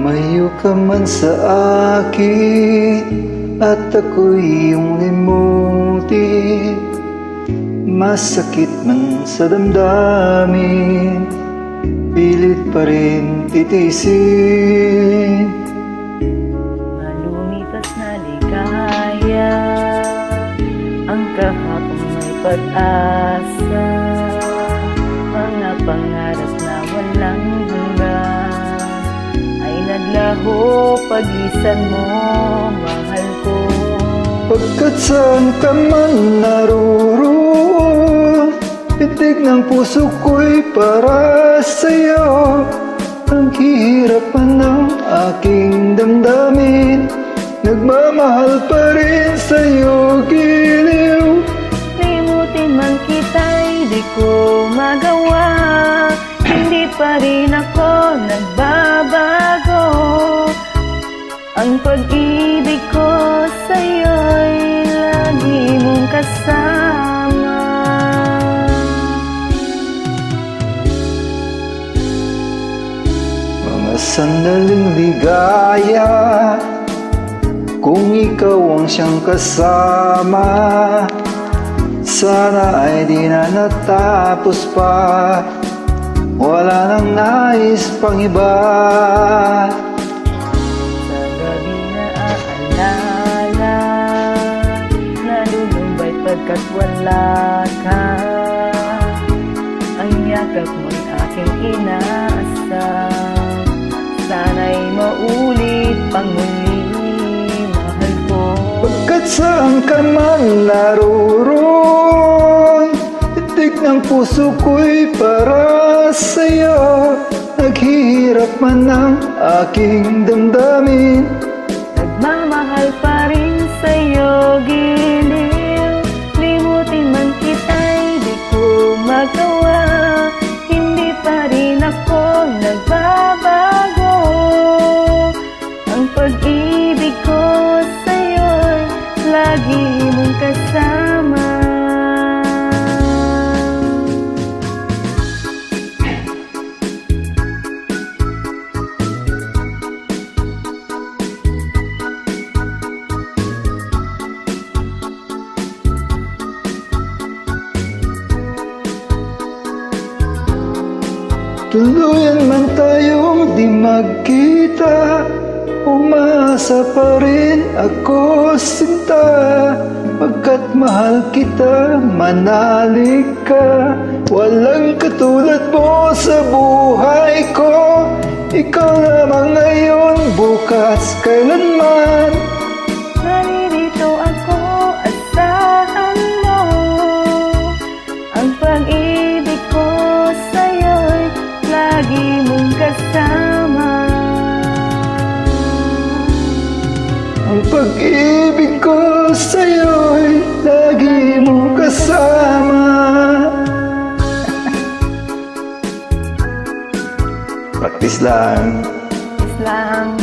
Lumayo ka man sa akin at ako'y iyong limutin. Masakit man sa damdamin, pilit pa rin titiisin. Malumitas na ligaya, ang kahapon may pag-asa. Mga pangarap na walang hanggan ay naglaho paglisan mo, mahal ko. Pagkat saan ka man naroon, pitig ng puso ko'y para sa'yo. Ang hihirapan ng aking damdamin, nagmamahal pa rin sa'yo, giliw. Limutin man kita'y di ko magawa, hindi pa rin ako nagbabago. Ang pag-ibig ko sa'yo'y lagi mong kasama. Mga sandaling ligaya, kung ikaw ang siyang kasama, sana ay di na natapos pa, wala nang nais pang iba. Sa gabi na aalala, nalulumbay pagkat wala ka. Ang yakap mo'y aking inaasam, sana'y maulit pang muli, mahal ko. Pagkat saan ka man naroon, titig ng puso ko'y para sa'yo. Naghihirap man ang aking damdamin, Nagmamahal pa rin sa'yo, giliw. Limutin man kita'y di ko magawa, hindi pa rin ako nagbabago. Ang pag-ibig ko sa'yo'y lagi mong kasama. tuluyan man tayong di magkita, umasa pa rin ako sinta. Pagkat mahal kita, manalig ka, walang katulad mo sa buhay ko. Ikaw lamang ngayon, bukas, kailanman. Naririto ako, asahan mo. Ang pag-ibig ko sa'yo'y lagi mong kasama. Ang pag-ibig ko sa'yo'y lagi mong kasama. Practice lang. Islam.